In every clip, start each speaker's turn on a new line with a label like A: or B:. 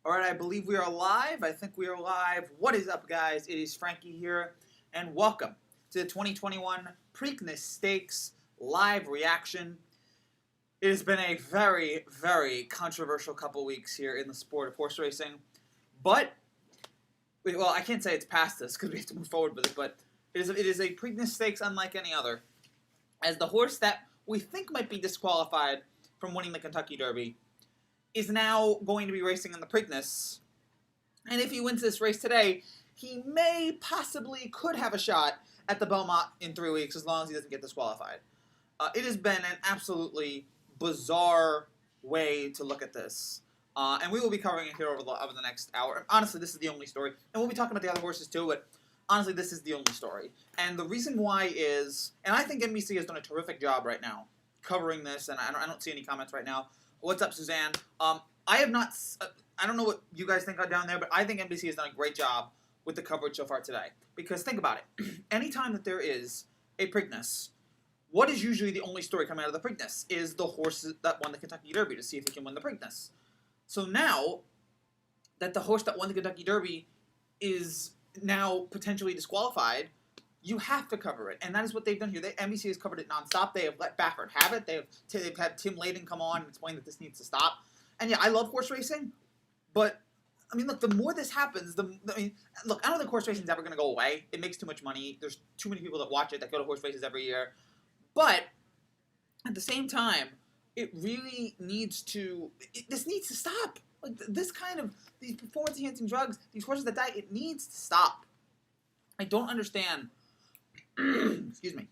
A: All right, I believe we are live. I think we are live. What is up, guys? It is Frankie here, and welcome to the 2021 Preakness Stakes live reaction. It has been a very, very controversial couple weeks here in the sport of horse racing, but, well, I can't say it's past this because we have to move forward with it, but it is a Preakness Stakes unlike any other, as the horse that we think might be disqualified from winning the Kentucky Derby is now going to be racing in the Preakness. And if he wins this race today, he could have a shot at the Belmont in 3 weeks as long as he doesn't get disqualified. It has been an absolutely bizarre way to look at this. And we will be covering it here over the next hour. Honestly, this is the only story. And we'll be talking about the other horses too, but honestly, this is the only story. And the reason why is, and I think NBC has done a terrific job right now covering this, and I don't see any comments right now. What's up, Suzanne? I have not. I don't know what you guys think down there, but I think NBC has done a great job with the coverage so far today. Because think about it. Anytime that there is a Preakness, what is usually the only story coming out of the Preakness is the horse that won the Kentucky Derby to see if he can win the Preakness. So now that the horse that won the Kentucky Derby is now potentially disqualified, you have to cover it, and that is what they've done here. NBC has covered it nonstop. They have let Baffert have it. They've had Tim Layden come on and explain that this needs to stop. And yeah, I love horse racing, but I mean, look, the more this happens, look, I don't think horse racing is ever going to go away. It makes too much money. There's too many people that watch it that go to horse races every year. But at the same time, it really needs to. This needs to stop. Like this kind of these performance-enhancing drugs, these horses that die, it needs to stop. I don't understand. Excuse me.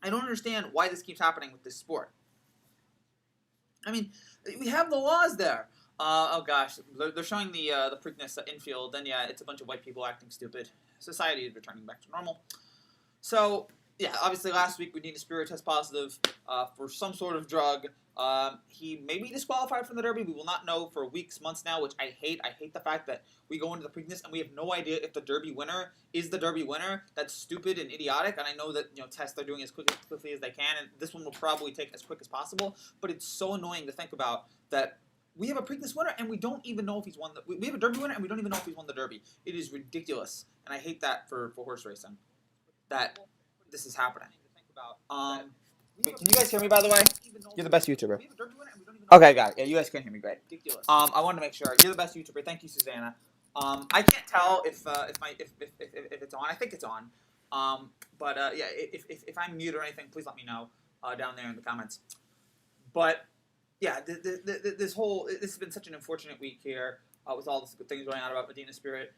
A: I don't understand why this keeps happening with this sport. I mean, we have the laws there. Oh gosh, they're showing the Preakness infield, and yeah, it's a bunch of white people acting stupid. Society is returning back to normal. So yeah, obviously last week Medina Spirit test positive for some sort of drug. He may be disqualified from the Derby. We will not know for weeks, months now, which I hate. I hate the fact that we go into the Preakness and we have no idea if the Derby winner is the Derby winner. That's stupid and idiotic, and I know that tests they're doing as quickly as they can, and this one will probably take as quick as possible, but it's so annoying to think about that we have a Preakness winner and we don't even know if he's won we have a Derby winner and we don't even know if he's won the Derby. It is ridiculous, and I hate that for horse racing, that this is happening. Wait, can you guys hear me, by the way? You're the best YouTuber. Okay, got it. Yeah, you guys can hear me great. I wanted to make sure. You're the best YouTuber. Thank you, Susanna. I can't tell if it's on. I think it's on. Yeah, if I'm mute or anything, please let me know down there in the comments. But yeah, this has been such an unfortunate week here with all the things going on about Medina Spirit.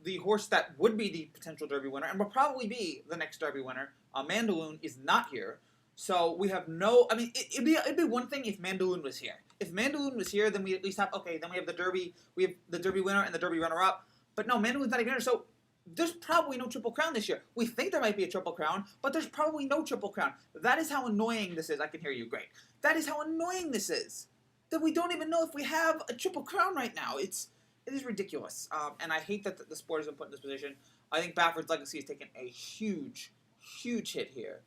A: The horse that would be the potential Derby winner and will probably be the next Derby winner, Mandaloun, is not here. So we have no. I mean, it'd be one thing if Mandaloun was here. If Mandaloun was here, then we at least have then we have the Derby. We have the Derby winner and the Derby runner-up. But no, Mandaloun's not even here. So there's probably no Triple Crown this year. We think there might be a Triple Crown, but there's probably no Triple Crown. That is how annoying this is. I can hear you. Great. That is how annoying this is. That we don't even know if we have a Triple Crown right now. It is ridiculous. And I hate that the sport has been put in this position. I think Baffert's legacy has taken a huge, huge hit here.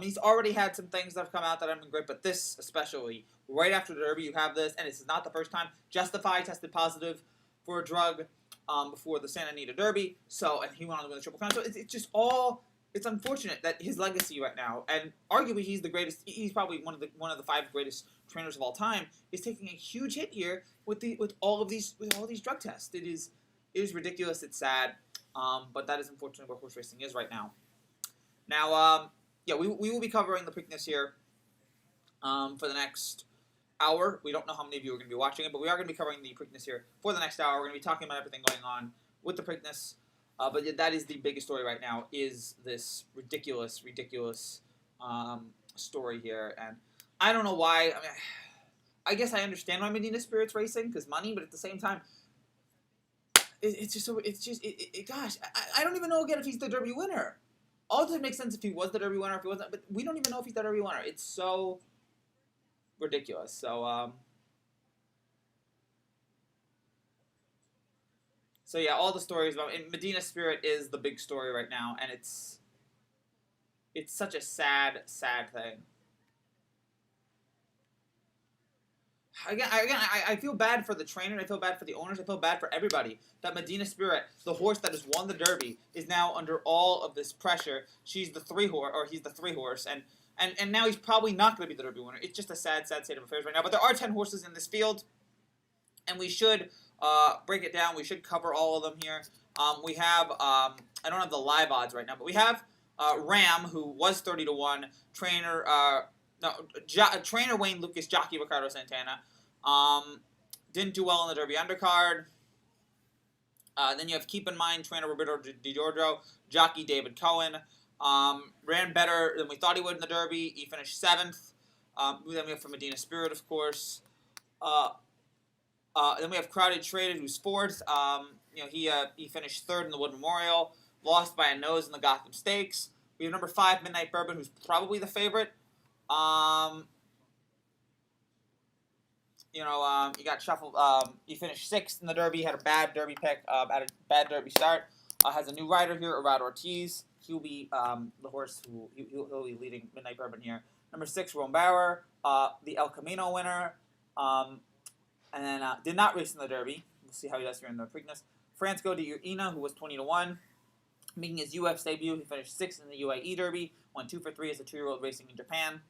A: He's already had some things that have come out that have been great, but this especially, right after the Derby, you have this, and this is not the first time. Justify tested positive for a drug before the Santa Anita Derby, and he went on to win the Triple Crown. So it's just all. It's unfortunate that his legacy right now, and arguably he's the greatest. He's probably one of the 5 greatest trainers of all time, is taking a huge hit here with all these drug tests. It is ridiculous. It's sad, but that is unfortunately where horse racing is right now. Now, yeah, we will be covering the Preakness here for the next hour. We don't know how many of you are going to be watching it, but we are going to be covering the Preakness here for the next hour. We're going to be talking about everything going on with the Preakness. But yeah, that is the biggest story right now, is this ridiculous story here. And I don't know why. I mean, I guess I understand why Medina Spirit's racing, because money, but at the same time, gosh, I don't even know again if he's the Derby winner. All this makes sense if he was the Derby winner, if he wasn't, but we don't even know if he's the Derby winner. It's so ridiculous. So yeah, all the stories about Medina Spirit is the big story right now, and it's such a sad thing. I feel bad for the trainer. I feel bad for the owners. I feel bad for everybody. That Medina Spirit, the horse that has won the Derby, is now under all of this pressure. She's the three horse, or he's the three horse, and now he's probably not going to be the Derby winner. It's just a sad state of affairs right now. But there are 10 horses in this field, and we should break it down. We should cover all of them here. We have I don't have the live odds right now, but we have Ram, who was 30-1. Trainer Wayne Lucas, jockey Ricardo Santana. Didn't do well in the Derby undercard. Then you have Keep in Mind, trainer Roberto Di Giorgio, jockey David Cohen. Ran better than we thought he would in the Derby. He finished 7th. Then we have from Medina Spirit, of course. Then we have Crowded Traded, who's 4th. He finished 3rd in the Wood Memorial. Lost by a nose in the Gotham Stakes. We have number 5, Midnight Bourbon, who's probably the favorite. He got shuffled. He finished 6th in the Derby. Had a bad Derby pick. Had a bad Derby start. Has a new rider here, Arad Ortiz. He'll be the horse he'll be leading Midnight Bourbon here. Number 6, Rome Bauer, the El Camino winner. And then did not race in the Derby. We'll see how he does here in the Preakness. Francisco de Urina, who was 20-1, making his UF debut. He finished 6th in the UAE Derby. Won 2 for 3 as a 2-year-old racing in Japan.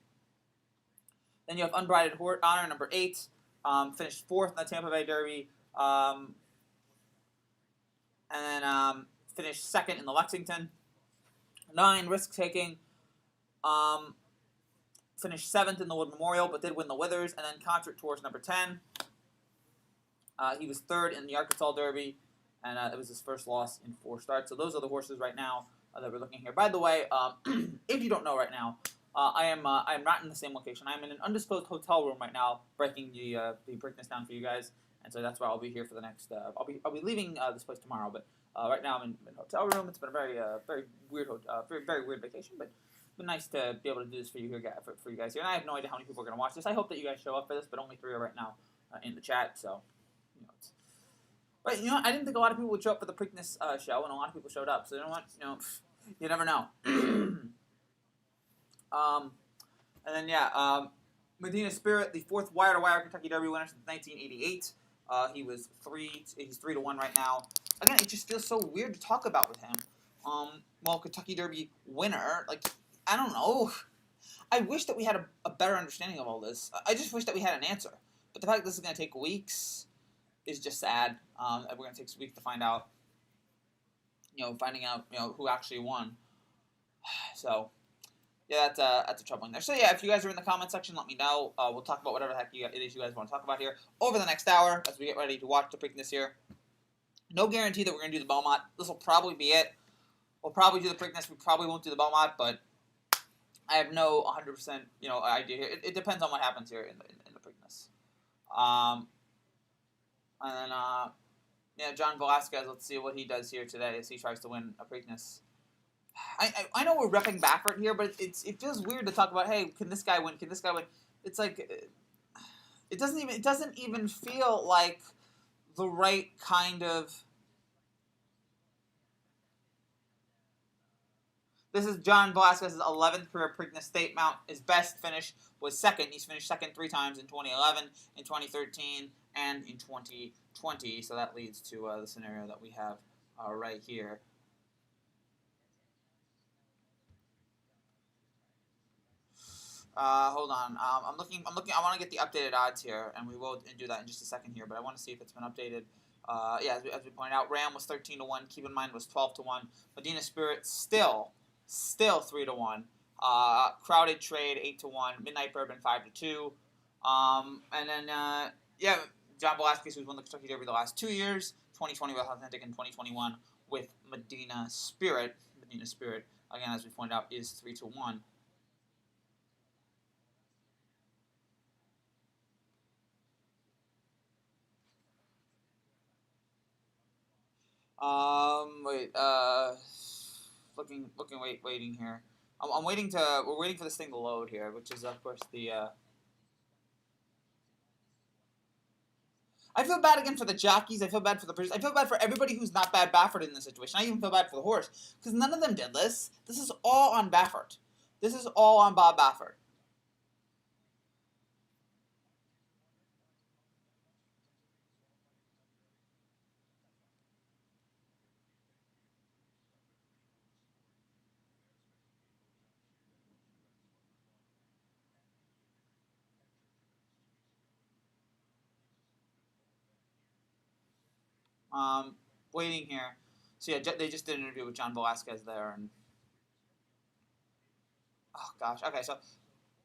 A: Then you have Unbridled Honor, number 8. Finished 4th in the Tampa Bay Derby. And then finished 2nd in the Lexington. 9, Risk Taking. Finished 7th in the Wood Memorial, but did win the Withers. And then Concert Tours, number 10. He was 3rd in the Arkansas Derby, and it was his first loss in 4 starts. So those are the horses right now that we're looking here. By the way, if you don't know right now, I am not in the same location. I'm in an undisclosed hotel room right now, breaking the Preakness down for you guys, and so that's why I'll be here for the next. I'll be leaving this place tomorrow, but right now I'm in a hotel room. It's been a very weird very weird vacation, but it's been nice to be able to do this for you here, for you guys here. And I have no idea how many people are going to watch this. I hope that you guys show up for this, but only 3 are right now in the chat. So, but I didn't think a lot of people would show up for the Preakness show, and a lot of people showed up. So you know what? You never know. And then Medina Spirit, the 4th wire-to-wire Kentucky Derby winner since 1988. He's 3-1 right now. Again, it just feels so weird to talk about with him. Kentucky Derby winner, I don't know. I wish that we had a better understanding of all this. I just wish that we had an answer. But the fact that this is going to take weeks is just sad. We're going to take some weeks to find out, finding out, who actually won. So, yeah, that's a troubling there. So, yeah, if you guys are in the comment section, let me know. We'll talk about whatever the heck it is you guys want to talk about here over the next hour as we get ready to watch the Preakness here. No guarantee that we're going to do the Belmont. This will probably be it. We'll probably do the Preakness. We probably won't do the Belmont, but I have no 100% idea here. It depends on what happens here in the Preakness. And then John Velasquez. Let's see what he does here today as he tries to win a Preakness. I know we're repping Baffert here, but it feels weird to talk about. Hey, can this guy win? Can this guy win? It's like it doesn't even feel like the right kind of. This is John Velasquez's 11th career Preakness State Mount. His best finish was 2nd. He's finished 2nd 3 times in 2011, in 2013, and in 2020. So that leads to the scenario that we have right here. Hold on. I'm looking. I want to get the updated odds here, and we will do that in just a second here. But I want to see if it's been updated. As we pointed out, Ram was 13-1. Keep in Mind was 12-1. Medina Spirit still 3-1. Crowded Trade 8-1. Midnight Bourbon 5-2. And then John Velasquez, who's won the Kentucky Derby the last 2 years, 2020 with Authentic and 2021 with Medina Spirit. Medina Spirit, again, as we pointed out, is 3-1. Waiting here. We're waiting for this thing to load here, which is, of course, the, I feel bad again for the jockeys. I feel bad for the producers. I feel bad for everybody who's not Bad Baffert in this situation. I even feel bad for the horse, because none of them did this. This is all on Baffert. This is all on Bob Baffert. waiting here. So yeah, they just did an interview with John Velasquez there, and oh gosh, okay, so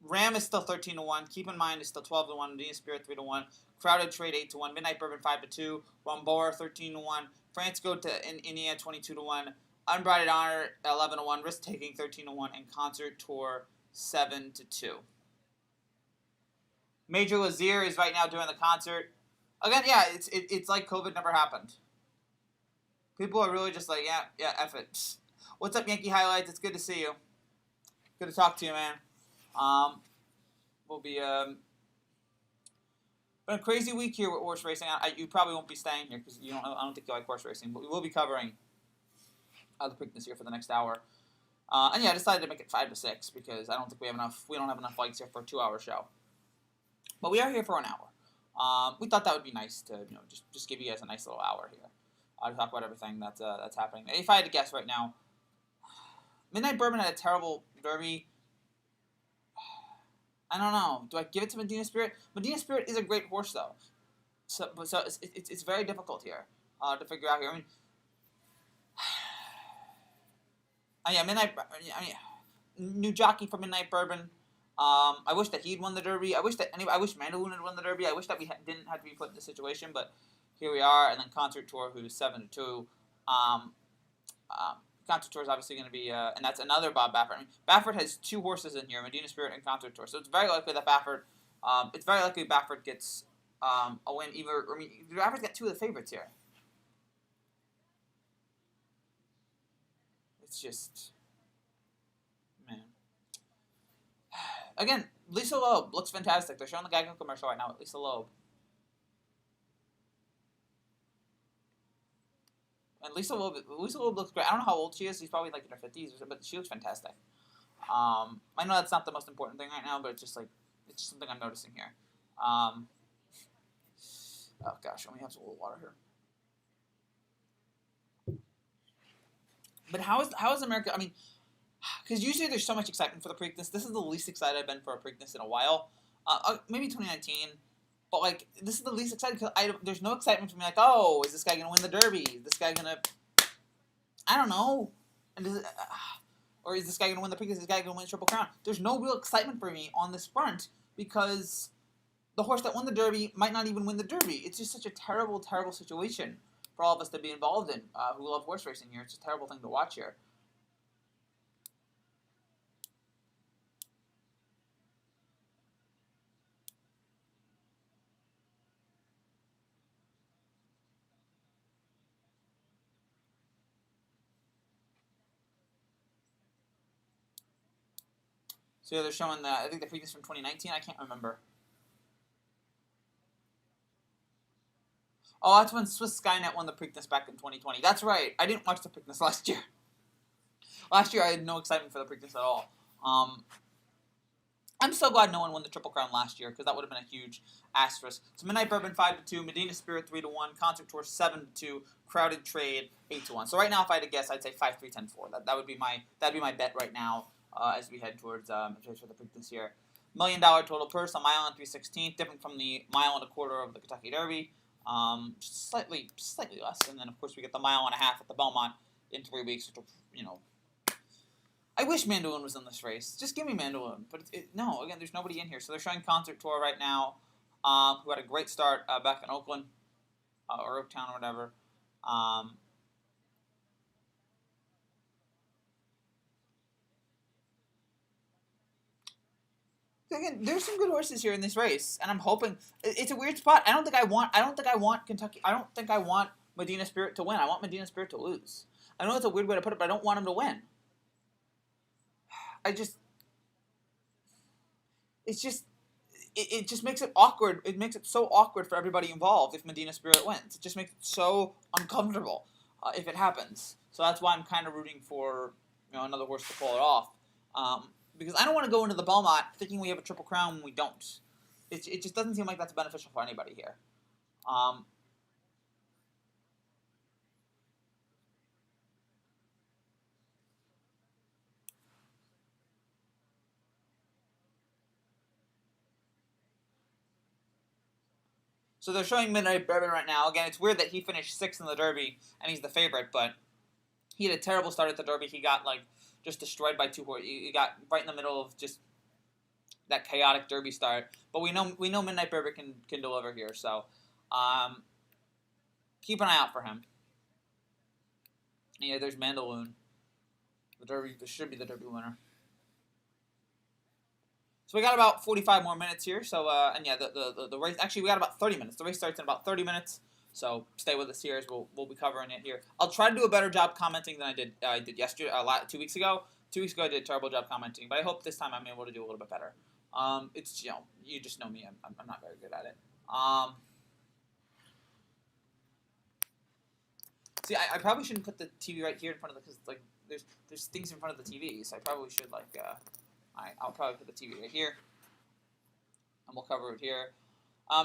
A: Ram is still 13-1. Keep in mind, it's still 12-1. Medina Spirit 3-1. Crowded Trade 8-1. Midnight Bourbon 5-2. Rombora 13-1. France Go to India 22-1. Unbridled Honor 11-1. Risk Taking 13-1. And Concert Tour 7-2. Major Lazier is right now doing the concert. Again, yeah, it's like COVID never happened. People are really just like, yeah, F it. What's up, Yankee Highlights? It's good to see you. Good to talk to you, man. Will be been a crazy week here with horse racing. You probably won't be staying here because I don't think you like horse racing, but we will be covering the Preakness here for the next hour. And yeah, I decided to make it 5 to 6 because I don't think we don't have enough fights here for a 2-hour show. But we are here for an hour. We thought that would be nice to just give you guys a nice little hour here to talk about everything that's happening. If I had to guess right now, Midnight Bourbon had a terrible Derby. I don't know. Do I give it to Medina Spirit? Medina Spirit is a great horse, though. So it's very difficult here to figure out here. I mean, new jockey for Midnight Bourbon. I wish that he'd won the Derby. I wish Mandaloon had won the Derby. I wish that we didn't have to be put in this situation, but here we are. And then Concert Tour, who's 7-2. Concert Tour is obviously going to be, and that's another Bob Baffert. I mean, Baffert has 2 horses in here, Medina Spirit and Concert Tour. So it's very likely that Baffert gets a win. Baffert's got 2 of the favorites here. It's just, man. Again, Lisa Loeb looks fantastic. They're showing the Geico commercial right now with Lisa Loeb. And Lisa Loeb looks great. I don't know how old she is. She's probably like in her 50s, but she looks fantastic. I know that's not the most important thing right now, but it's just something I'm noticing here. Oh gosh, let me have some little water here. But how is America? I mean, because usually there's so much excitement for the Preakness. This is the least excited I've been for a Preakness in a while. Maybe 2019. But, like, this is the least excited because there's no excitement for me. Like, oh, is this guy going to win the Derby? Is this guy going to... I don't know. Or is this guy going to win the Preakness? Is this guy going to win the Triple Crown? There's no real excitement for me on this front because the horse that won the Derby might not even win the Derby. It's just such a terrible, terrible situation for all of us to be involved in who love horse racing here. It's just a terrible thing to watch here. So they're showing I think the Preakness from 2019. I can't remember. Oh, that's when Swiss Skynet won the Preakness back in 2020. That's right. I didn't watch the Preakness last year. Last year I had no excitement for the Preakness at all. I'm so glad no one won the Triple Crown last year because that would have been a huge asterisk. So Midnight Bourbon 5-2, Medina Spirit 3-1, Concert Tour 7-2, Crowded Trade 8-1. So right now, if I had to guess, I'd say 5-3, 10-4. That'd be my bet right now as we head towards for the Preakness here. $1 million total purse, a mile and 3/16, different from the mile and a quarter of the Kentucky Derby. Just slightly less, and then of course we get the mile and a half at the Belmont in 3 weeks, which will, I wish Mandaloon was in this race. Just give me Mandaloon. But no, again, there's nobody in here. So they're showing Concert Tour right now, who had a great start back in Oakland, or Oaktown or whatever. Again, there's some good horses here in this race, and I'm hoping it's a weird spot. I don't think I want Kentucky. I don't think I want Medina Spirit to win. I want Medina Spirit to lose. I know it's a weird way to put it, but I don't want him to win. It just makes it awkward. It makes it so awkward for everybody involved if Medina Spirit wins. It just makes it so uncomfortable if it happens. So that's why I'm kind of rooting for another horse to pull it off. Because I don't want to go into the Belmont thinking we have a Triple Crown when we don't. It just doesn't seem like that's beneficial for anybody here. So they're showing Midnight Bourbon right now. Again, it's weird that he finished 6th in the Derby, and he's the favorite, but he had a terrible start at the Derby. He got, like, just destroyed by 2 horses. He got right in the middle of just that chaotic Derby start. But we know Midnight Bourbon can deliver here, so keep an eye out for him. Yeah, there's Mandaloon. The Derby, this should be the Derby winner. So we got about 45 more minutes here. So and yeah, the race, actually we got about 30 minutes. The race starts in about 30 minutes. So stay with us here as we'll be covering it here. I'll try to do a better job commenting than I did yesterday, 2 weeks ago. 2 weeks ago I did a terrible job commenting, but I hope this time I'm able to do a little bit better. It's, you just know me. I'm not very good at it. See, I probably shouldn't put the TV right here in front of the, because like there's things in front of the TV, so I probably should I'll probably put the TV right here, and we'll cover it here.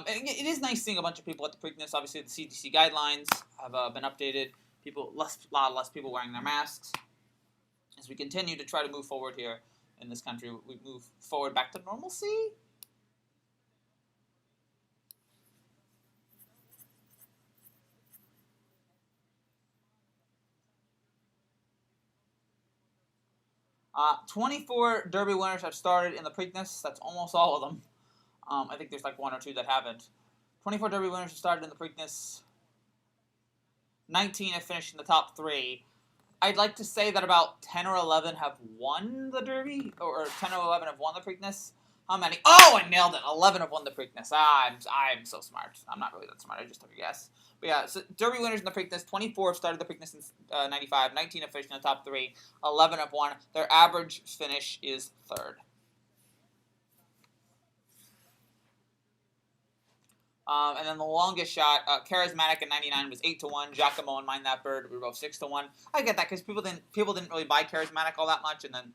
A: It is nice seeing a bunch of people at the Preakness. Obviously, the CDC guidelines have been updated. A lot less people wearing their masks. As we continue to try to move forward here in this country, we move forward back to normalcy. 24 Derby winners have started in the Preakness. That's almost all of them. I think there's like 1 or 2 that haven't. 24 Derby winners have started in the Preakness. 19 have finished in the top 3. I'd like to say that about 10 or 11 have won the Derby, or 10 or 11 have won the Preakness. How many? Oh, I nailed it. 11 have won the Preakness. I'm so smart. I'm not really that smart. I just took a guess. But yeah, so Derby winners in the Preakness. 24 have started the Preakness since 95. 19 have finished in the top 3. 11 have won. Their average finish is 3rd. And then the longest shot, Charismatic in '99 was 8-1. Giacomo and Mind That Bird were both 6-1. I get that because people didn't really buy Charismatic all that much, and then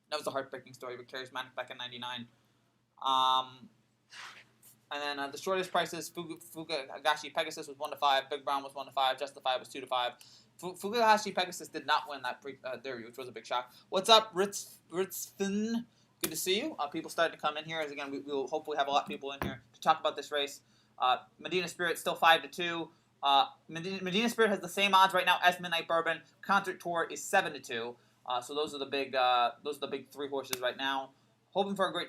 A: that was a heartbreaking story with Charismatic back in '99. And then the shortest prices, Fugagashi Pegasus was 1-5. Big Brown was 1-5. Justified was 2-5. Fugagashi Pegasus did not win that Derby, which was a big shock. What's up, Ritzfin? Good to see you. People started to come in here. As again, we will hopefully have a lot of people in here to talk about this race. Medina Spirit still 5-2. Medina Spirit has the same odds right now as Midnight Bourbon. Concert Tour is 7-2. So those are the big 3 horses right now. Hoping for a great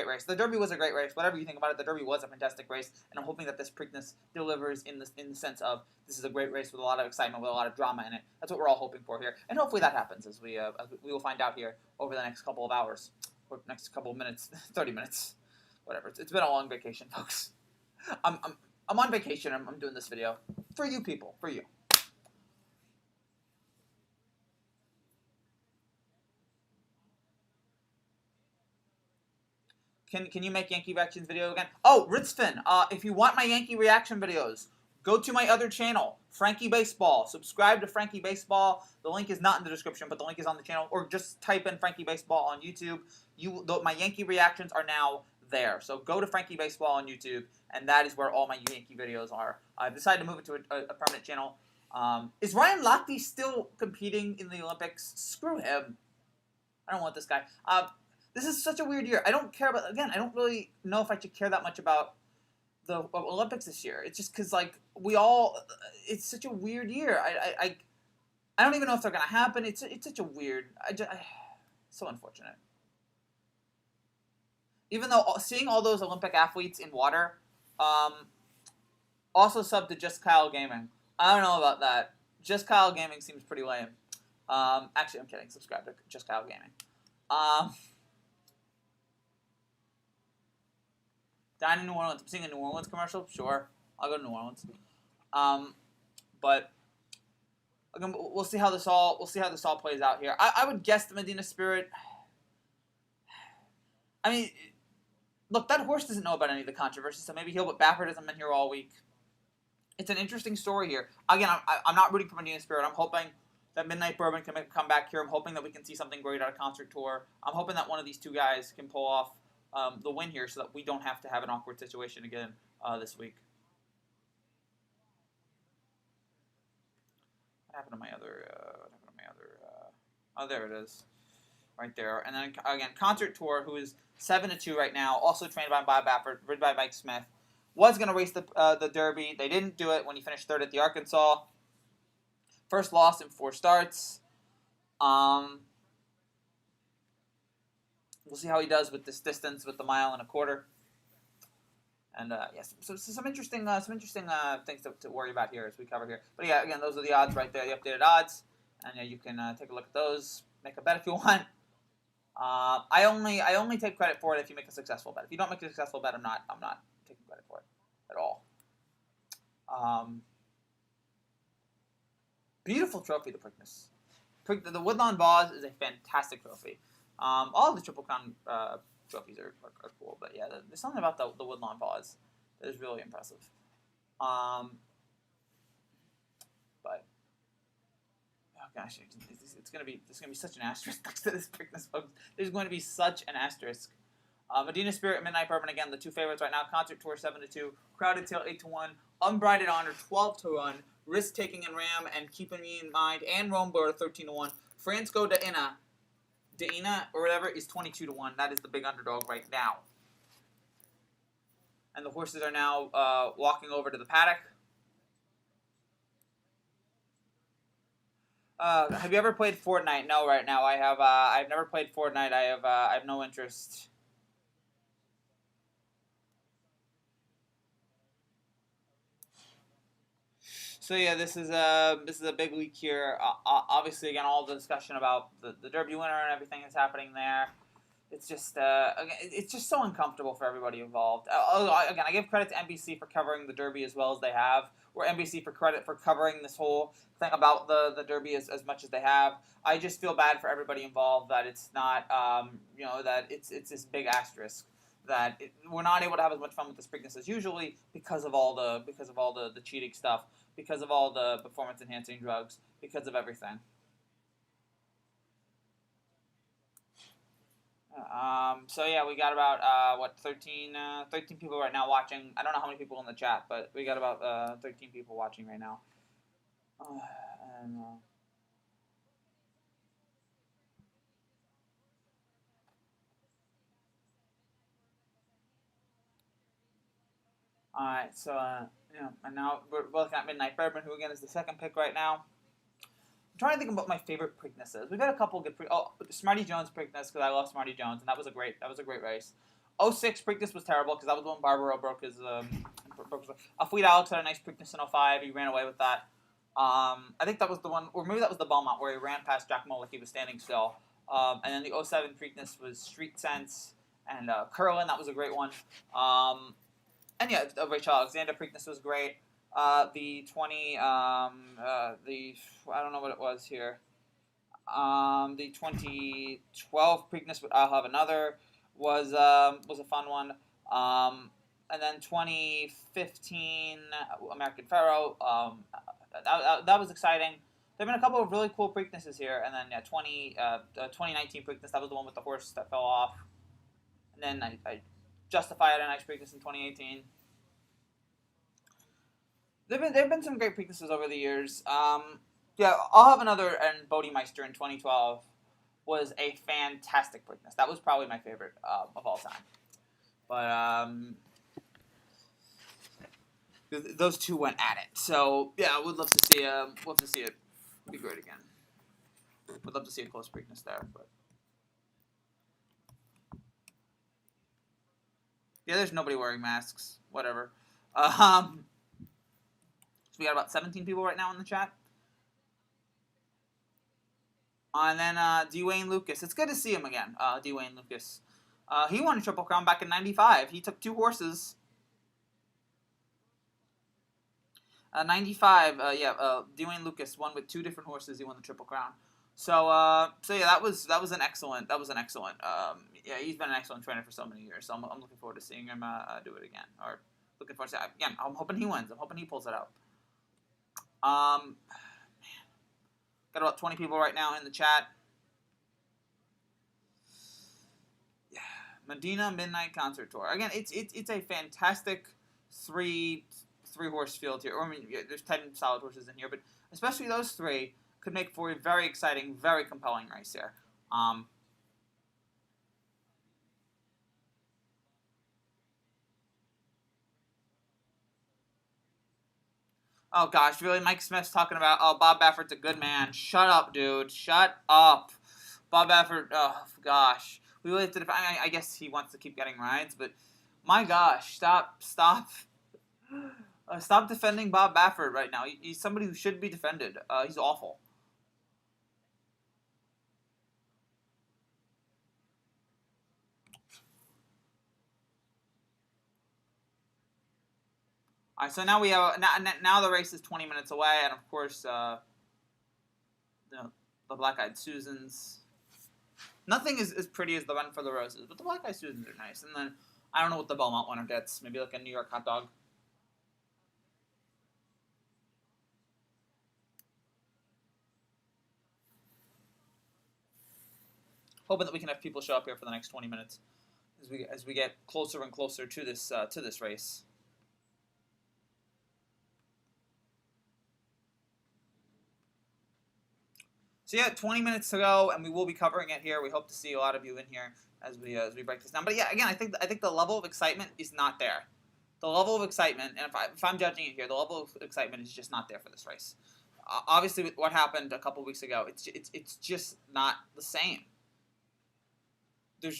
A: race. The Derby was a great race. Whatever you think about it, the Derby was a fantastic race, and I'm hoping that this Preakness delivers in the sense of this is a great race with a lot of excitement, with a lot of drama in it. That's what we're all hoping for here, and hopefully that happens as we will find out here over the next couple of hours, or next couple of minutes, 30 minutes, whatever. It's been a long vacation, folks. I'm on vacation. I'm doing this video for you people, for you. Can you make Yankee reactions video again? Oh, Ritzfin, if you want my Yankee reaction videos, go to my other channel, Frankie Baseball. Subscribe to Frankie Baseball. The link is not in the description, but the link is on the channel. Or just type in Frankie Baseball on YouTube. My Yankee reactions are now there. So go to Frankie Baseball on YouTube, and that is where all my Yankee videos are. I've decided to move it to a permanent channel. Is Ryan Lochte still competing in the Olympics? Screw him. I don't want this guy. This is such a weird year. I don't care about, again, I don't really know if I should care that much about the Olympics this year. It's just because, like, it's such a weird year. I don't even know if they're going to happen. It's such a weird, so unfortunate. Even though seeing all those Olympic athletes in water, also sub to Just Kyle Gaming. I don't know about that. Just Kyle Gaming seems pretty lame. Actually, I'm kidding. Subscribe to Just Kyle Gaming. Dine in New Orleans. I'm seeing a New Orleans commercial. Sure, I'll go to New Orleans. But again, we'll see how this all plays out here. I would guess the Medina Spirit. I mean, look, that horse doesn't know about any of the controversy, so maybe but Bapper hasn't been here all week. It's an interesting story here. Again, I'm not rooting for Medina Spirit. I'm hoping that Midnight Bourbon can make a comeback here. I'm hoping that we can see something great out of Concert Tour. I'm hoping that one of these 2 guys can pull off the win here, so that we don't have to have an awkward situation again this week. What happened to my other? Oh, there it is, right there. And then again, Concert Tour, who is 7-2 right now, also trained by Bob Baffert, ridden by Mike Smith. Was going to race the Derby. They didn't do it when he finished third at the Arkansas. First loss in 4 starts. We'll see how he does with this distance with the 1.25 miles. And yes, so some interesting things to worry about here as we cover here. But yeah, again, those are the odds right there, the updated odds, and yeah, you can take a look at those. Make a bet if you want. I only take credit for it if you make a successful bet. If you don't make a successful bet, I'm not taking credit for it at all. Beautiful trophy, the Preakness. The Woodlawn Vase is a fantastic trophy. All of the Triple Crown trophies are cool, but yeah, there's something about the Woodlawn Vase that is really impressive. But oh gosh, there's gonna be such an asterisk next to this Preakness, folks. There's going to be such an asterisk. Medina Spirit and Midnight Bourbon, again, the 2 favorites right now. Concert Tour 7-2, Crowded Tale 8-1, Unbridled Honor 12-1, Risk Taking and Ram and Keeping Me in Mind and Rome Blur 13-1. Francisco Deina or whatever is 22-1. That is the big underdog right now. And the horses are now walking over to the paddock. Have you ever played Fortnite? No, right now I have. I've never played Fortnite. I have no interest. So yeah, this is a big week here. Obviously, again, all the discussion about the Derby winner and everything that's happening there. It's just it's just so uncomfortable for everybody involved. Again, I give credit to NBC for covering the Derby as well as they have, or NBC for credit for covering this whole thing about the Derby as much as they have. I just feel bad for everybody involved that it's not that it's this big asterisk that we're not able to have as much fun with the Preakness as usually because of all the cheating stuff, because of all the performance enhancing drugs, because of everything. So yeah, we got about 13 people right now watching. I don't know how many people in the chat, but we got about 13 people watching right now. All right, so and now we're looking at Midnight Bourbon, who again is the second pick right now. I'm trying to think about my favorite Preaknesses. We've got a couple good Smarty Jones Preakness, because I love Smarty Jones, and that was a great race. 06 Preakness was terrible because that was when Barbaro broke his Fleet Alex had a nice Preakness in 05. He ran away with that. I think that was the one, or maybe that was the Belmont where he ran past Jack Moe like he was standing still. And then the 07 Preakness was Street Sense and Curlin. That was a great one. And yeah, Rachel Alexander Preakness was great. The 20, I don't know what it was here. The 2012 Preakness, I'll have another, was a fun one. And then 2015 American Pharaoh, that was exciting. There have been a couple of really cool Preaknesses here, and then 2019 Preakness, that was the one with the horse that fell off. And then I justified a nice Preakness in 2018. There've been some great Preaknesses over the years. Yeah, I'll have another, and Bodemeister in 2012 was a fantastic Preakness. That was probably my favorite of all time. But those two went at it. So yeah, I would love to see it be great again. Would love to see a close Preakness there, but yeah, there's nobody wearing masks. Whatever. So we got about 17 people right now in the chat. And then Dwayne Lucas. It's good to see him again, Dwayne Lucas. He won a Triple Crown back in 95. He took 2 horses. 95, Dwayne Lucas won with 2 different horses. He won the Triple Crown. So yeah, that was an excellent. Yeah, he's been an excellent trainer for so many years. So I'm looking forward to seeing him do it again. Or looking forward to again. I'm hoping he wins. I'm hoping he pulls it out. Got about 20 people right now in the chat. Yeah, Medina Midnight Concert Tour. Again, it's a fantastic three horse field here. I mean, there's 10 solid horses in here, but especially those 3 could make for a very exciting, very compelling race here. Oh gosh, really? Mike Smith's talking about, oh, Bob Baffert's a good man. Shut up, dude. Shut up. Bob Baffert, oh gosh. We really have to I guess he wants to keep getting rides, but my gosh, stop. Stop defending Bob Baffert right now. He's somebody who should be defended. He's awful. All right, so now we have now the race is 20 minutes away, and of course, the Black Eyed Susans. Nothing is as pretty as the Run for the Roses, but the Black Eyed Susans are nice. And then I don't know what the Belmont winner gets. Maybe like a New York hot dog. Hoping that we can have people show up here for the next 20 minutes as we get closer and closer to this race. So yeah, 20 minutes to go, and we will be covering it here. We hope to see a lot of you in here as we break this down. But yeah, again, I think the level of excitement is not there. The level of excitement, and if I'm judging it here, the level of excitement is just not there for this race. Obviously, with what happened a couple weeks ago, it's just not the same. There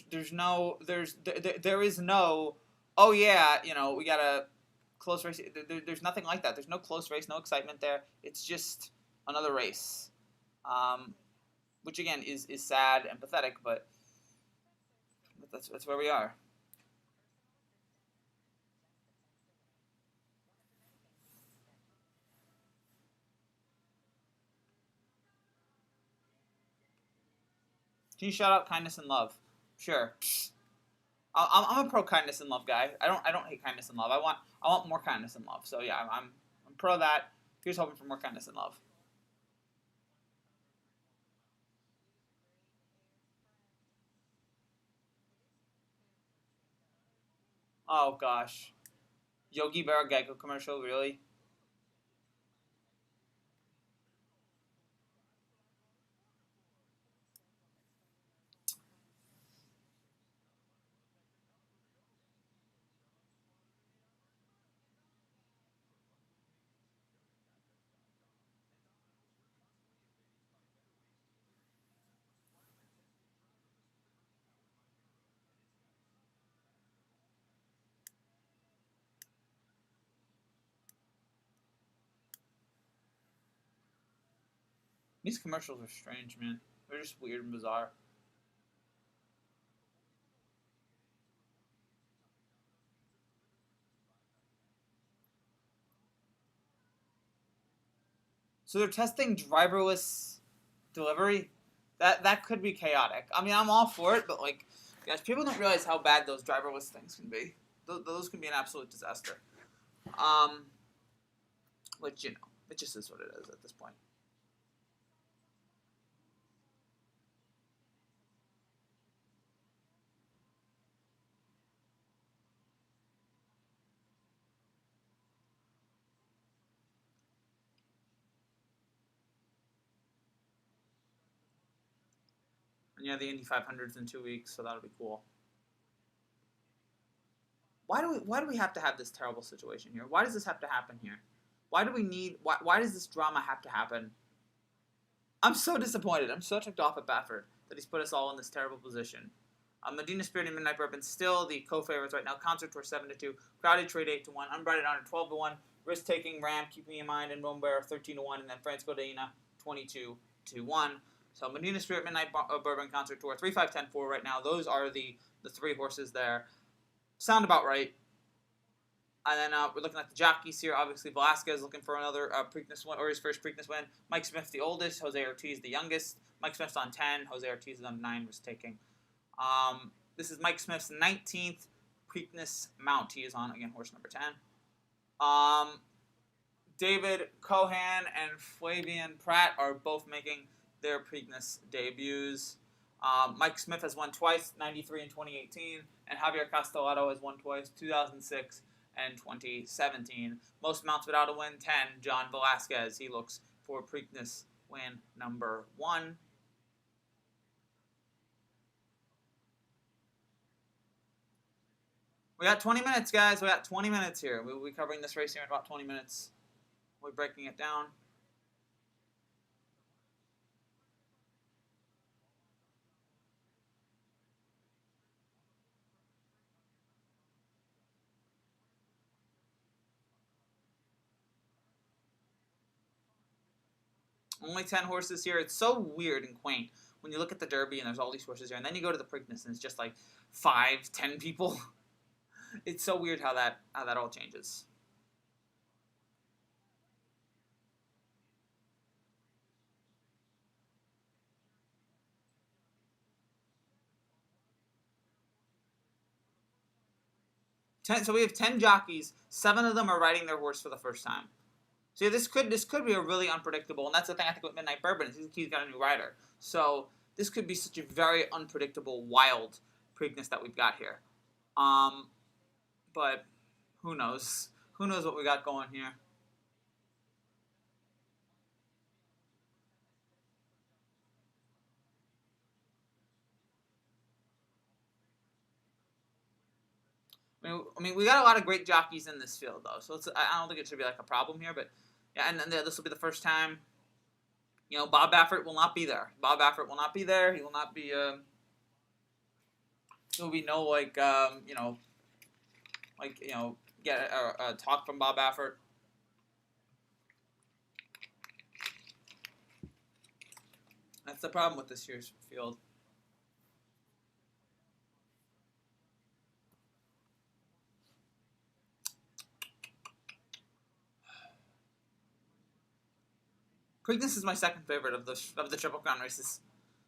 A: is no, oh yeah, we got a close race. There's nothing like that. There's no close race, no excitement there. It's just another race, which again is sad and pathetic, but that's where we are. Can you shout out kindness and love? Sure. I'm a pro kindness and love guy. I don't hate kindness and love. I want more kindness and love. So yeah, I'm pro that. Here's hoping for more kindness and love. Oh gosh, Yogi Berra Geico commercial, really? These commercials are strange, man. They're just weird and bizarre. So they're testing driverless delivery. That could be chaotic. I mean, I'm all for it, but like, guys, people don't realize how bad those driverless things can be. Those can be an absolute disaster. Um, which it just is what it is at this point. And yeah, the Indy 500s in 2 weeks, so that'll be cool. Why do we have to have this terrible situation here? Why does this have to happen here? Why does this drama have to happen? I'm so disappointed. I'm so ticked off at Baffert that he's put us all in this terrible position. Medina Spirit and Midnight Bourbon still the co-favorites right now. Concert Tour 7-2, Crowded Trade 8-1, Unbridled Honor 12-1, Risk Taking Ram, Keep Me in Mind, and Rome Bear 13-1, and then Francisco Dana 22-1. So Medina Spirit Midnight Bourbon Concert Tour 3-5-10-4 right now. Those are the three horses there. Sound about right. And then we're looking at the jockeys here. Obviously, Velasquez looking for another Preakness win, or his first Preakness win. Mike Smith, the oldest. Jose Ortiz, the youngest. Mike Smith's on 10. Jose Ortiz is on 9. Was taking. This is Mike Smith's 19th Preakness mount. He is on, again, horse number 10. David Cohan and Flavian Pratt are both making their Preakness debuts. Mike Smith has won twice, 93 and 2018, and Javier Castellato has won twice, 2006 and 2017. Most mounts without a win, 10. John Velasquez, he looks for Preakness win number 1. We got 20 minutes, guys. We got 20 minutes here. We'll be covering this race here in about 20 minutes. We're breaking it down. Only 10 horses here. It's so weird and quaint when you look at the Derby and there's all these horses here, and then you go to the Preakness and it's just like 5, 10 people. It's so weird how that all changes. So we have 10 jockeys. 7 of them are riding their horse for the first time. So yeah, this could be a really unpredictable, and that's the thing I think with Midnight Bourbon is he's got a new rider. So this could be such a very unpredictable, wild Preakness that we've got here. Um, but who knows? Who knows what we got going here? I mean, we got a lot of great jockeys in this field, though. So I don't think it should be like a problem here. But yeah, and then this will be the first time. Bob Baffert will not be there. Bob Baffert will not be there. He will not be. There will be no get a talk from Bob Baffert. That's the problem with this year's field. Preakness is my second favorite of the Triple Crown races.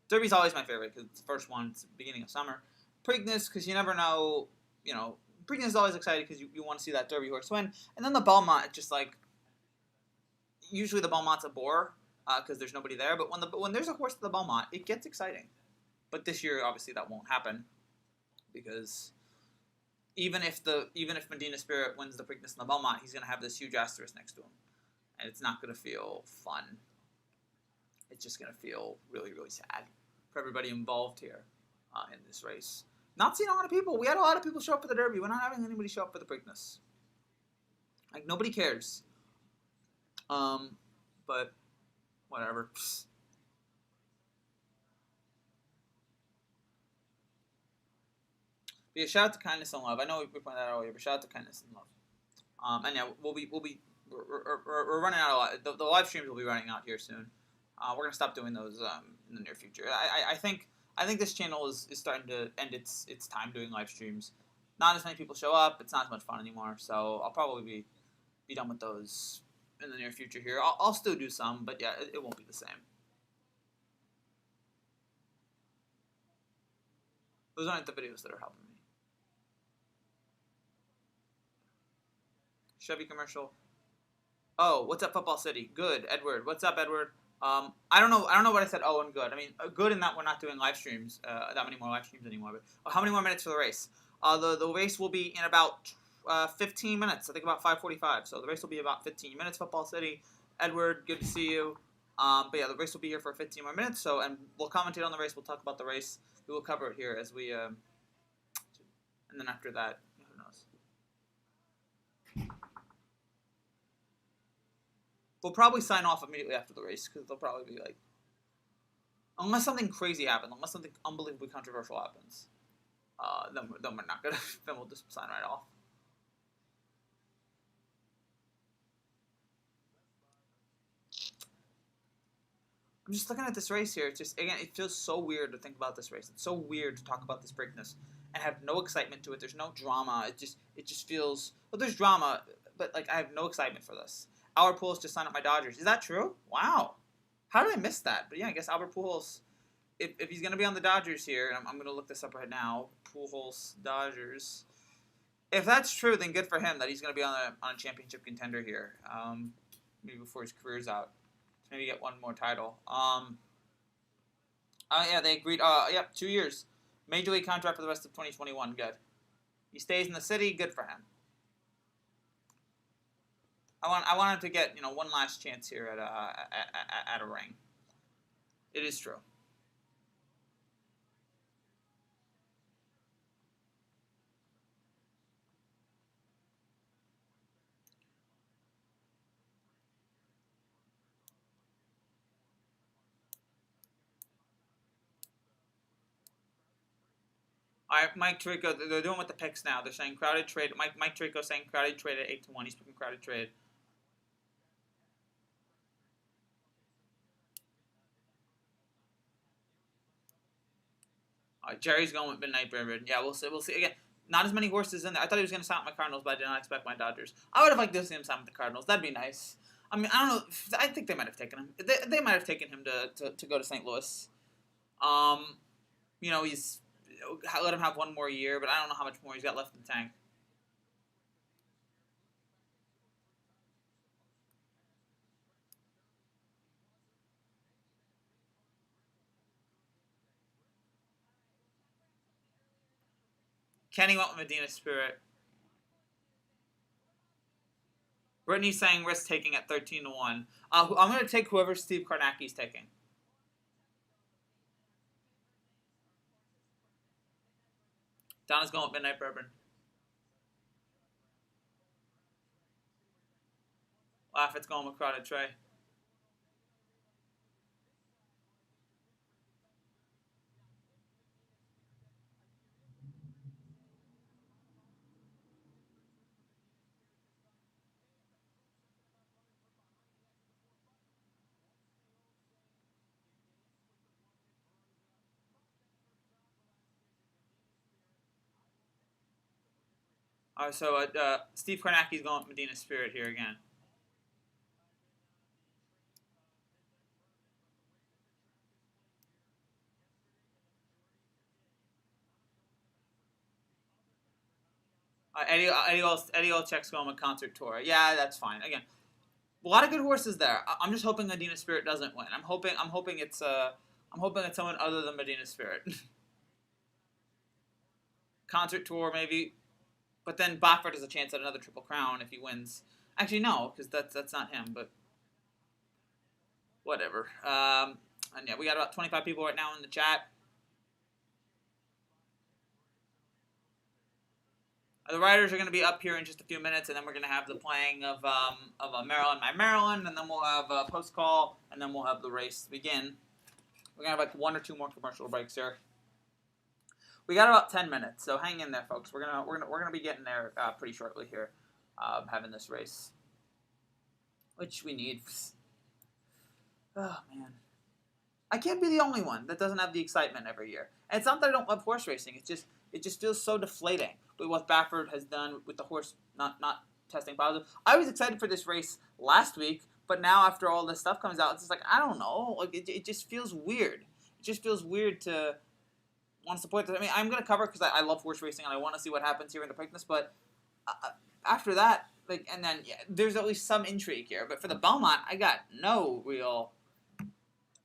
A: Derby's always my favorite because it's the first one. It's the beginning of summer. Preakness, because you never know. Preakness is always exciting because you want to see that Derby horse win. And then the Belmont, it's just like usually the Belmont's a bore because there's nobody there. But when there's a horse at the Belmont, it gets exciting. But this year, obviously, that won't happen because even if Medina Spirit wins the Preakness in the Belmont, he's going to have this huge asterisk next to him, and it's not going to feel fun. It's just going to feel really, really sad for everybody involved here in this race. Not seeing a lot of people. We had a lot of people show up for the Derby. We're not having anybody show up for the Preakness. Like, nobody cares. But whatever. But yeah, shout out to Kindness and Love. I know we pointed that out earlier, but shout out to Kindness and Love. And yeah, we're running out a lot. The live streams will be running out here soon. We're gonna stop doing those in the near future. I think this channel is starting to end its time doing live streams. Not as many people show up. It's not as much fun anymore. So I'll probably be done with those in the near future here. I'll still do some, but yeah, it won't be the same. Those aren't the videos that are helping me. Chevy commercial. Oh, what's up, Football City? Good, Edward. What's up, Edward? I don't know what I said. Oh, and good. I mean, good in that we're not doing live streams, that many more live streams anymore. But how many more minutes for the race? The race will be in about 15 minutes. I think about 5:45. So the race will be about 15 minutes. Football City, Edward, good to see you. But yeah, the race will be here for 15 more minutes. So, and we'll commentate on the race. We'll talk about the race. We will cover it here as we. And then after that, who knows? We'll probably sign off immediately after the race because they'll probably be like, unless something crazy happens, unless something unbelievably controversial happens, then we're not gonna. Then we'll just sign right off. I'm just looking at this race here. It's just, again, it feels so weird to think about this race. It's so weird to talk about this Preakness and have no excitement to it. There's no drama. It just feels, well, there's drama, but like I have no excitement for this. Albert Pujols just signed up my Dodgers. Is that true? Wow. How did I miss that? But yeah, I guess Albert Pujols, if he's going to be on the Dodgers here, and I'm going to look this up right now, Pujols, Dodgers. If that's true, then good for him that he's going to be on a championship contender here, maybe before his career's out. To maybe get one more title. Yeah, they agreed. Yep, 2 years. Major league contract for the rest of 2021. Good. He stays in the city. Good for him. I want him to get one last chance here at a ring. It is true. All right, Mike Tirico, they're doing with the picks now. They're saying crowded trade. Mike Tirico saying crowded trade at 8-1. He's picking crowded trade. Jerry's going with Midnight Bourbon. Yeah, we'll see. We'll see. Again, not as many horses in there. I thought he was going to sign with my Cardinals, but I did not expect my Dodgers. I would have liked to see him sign with the Cardinals. That'd be nice. I mean, I don't know. I think they might have taken him. They might have taken him to go to St. Louis. Um, he's let him have one more year, but I don't know how much more he's got left in the tank. Kenny went with Medina Spirit. Brittany's saying risk taking at 13-1. I'm going to take whoever Steve Kornacki's taking. Donna's going with Midnight Bourbon. It's going with Crowded Trey. So Steve Kornacki's going with Medina Spirit here again. Eddie Olczyk's going with Concert Tour. Yeah, that's fine. Again, a lot of good horses there. I'm just hoping Medina Spirit doesn't win. I'm hoping it's someone other than Medina Spirit. Concert Tour maybe, but then Boffert has a chance at another Triple Crown if he wins. Actually, no, because that's not him. But whatever. And yeah, we got about 25 people right now in the chat. The riders are going to be up here in just a few minutes, and then we're going to have the playing of Maryland, My Maryland, and then we'll have a post call, and then we'll have the race begin. We're going to have like one or two more commercial breaks here. We got about 10 minutes, so hang in there, folks. We're gonna be getting there pretty shortly here, having this race, which we need. Oh man, I can't be the only one that doesn't have the excitement every year. And it's not that I don't love horse racing. It just feels so deflating with what Baffert has done with the horse not testing positive. I was excited for this race last week, but now after all this stuff comes out, it's just like I don't know. Like it just feels weird. It just feels weird to want to support this. I mean, I'm going to cover because I love horse racing and I want to see what happens here in the Preakness. But after that, and then there's at least some intrigue here. But for the Belmont, I got no real.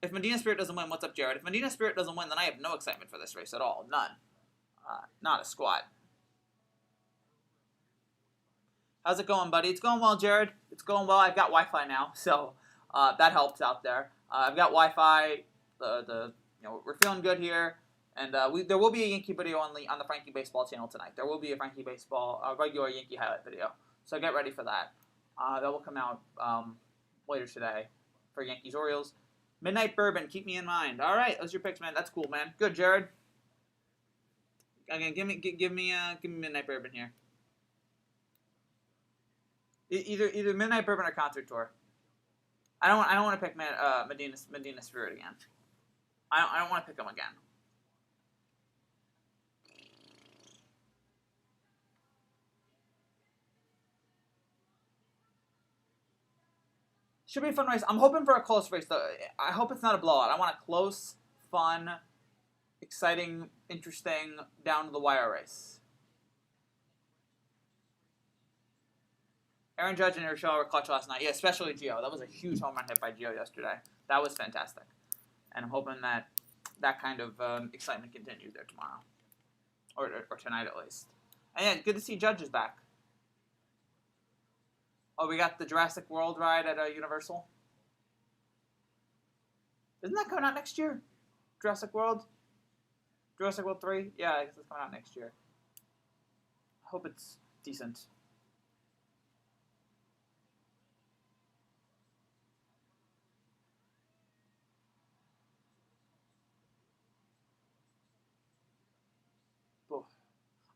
A: If Medina Spirit doesn't win, what's up, Jared? If Medina Spirit doesn't win, then I have no excitement for this race at all. None. Not a squat. How's it going, buddy? It's going well, Jared. It's going well. I've got Wi-Fi now, so that helps out there. I've got Wi-Fi. We're feeling good here. And there will be a Yankee video on the Frankie Baseball channel tonight. There will be a Frankie Baseball, regular Yankee highlight video. So get ready for that. That will come out later today for Yankees Orioles. Midnight Bourbon, keep me in mind. All right, those are your picks, man. That's cool, man. Good, Jared. Again, give me Midnight Bourbon here. Either Midnight Bourbon or Concert Tour. I don't want to pick Medina Spirit again. I don't want to pick him again. Should be a fun race. I'm hoping for a close race, though. I hope it's not a blowout. I want a close, fun, exciting, interesting, down-to-the-wire race. Aaron Judge and Urshela were clutch last night. Yeah, especially Gio. That was a huge home run hit by Gio yesterday. That was fantastic. And I'm hoping that kind of excitement continues there tomorrow. Or tonight, at least. And yeah, good to see Judge is back. Oh, we got the Jurassic World ride at Universal. Isn't that coming out next year? Jurassic World 3? Yeah, I guess it's coming out next year. I hope it's decent. Oof.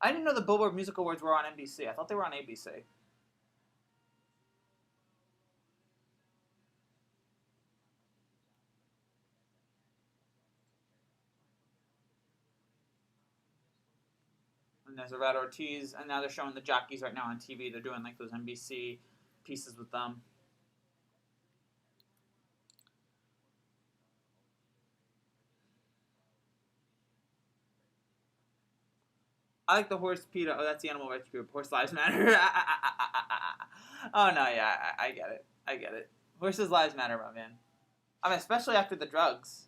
A: I didn't know the Billboard Music Awards were on NBC. I thought they were on ABC. And there's Red Ortiz, and now they're showing the jockeys right now on TV. They're doing like those NBC pieces with them. I like the horse PETA. Oh, that's the animal rights group. Horse Lives Matter. Oh, no, yeah, I get it. I get it. Horses' lives matter, my man. I mean, especially after the drugs.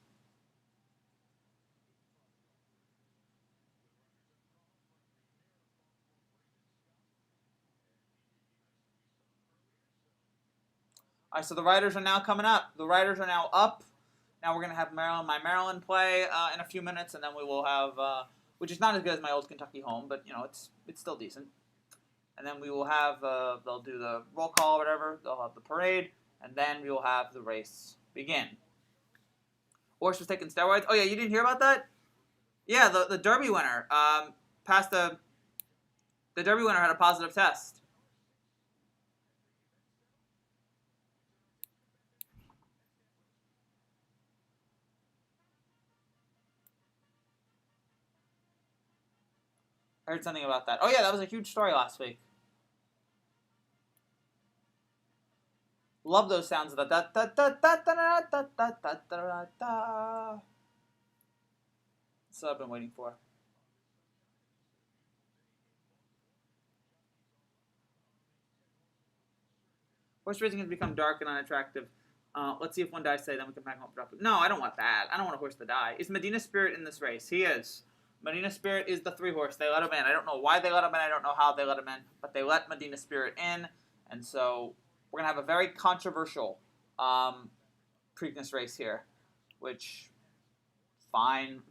A: All right, so the riders are now coming up. The riders are now up. Now we're going to have Maryland play in a few minutes, and then we will have, which is not as good as my old Kentucky home, but, you know, it's still decent. And then we will have, they'll do the roll call or whatever. They'll have the parade, and then we will have the race begin. Horse was taking steroids. Oh, yeah, you didn't hear about that? Yeah, the Derby winner passed the Derby winner had a positive test. I heard something about that. Oh, yeah, that was a huge story last week. Love those sounds of that. That's what I've been waiting for. Horse racing has become dark and unattractive. Let's see if one dies today, then we can back home drop it. No, I don't want that. I don't want a horse to die. Is Medina Spirit in this race? He is. Medina Spirit is the 3 horse. They let him in. I don't know why they let him in. I don't know how they let him in. But they let Medina Spirit in. And so we're going to have a very controversial Preakness race here. Which, fine.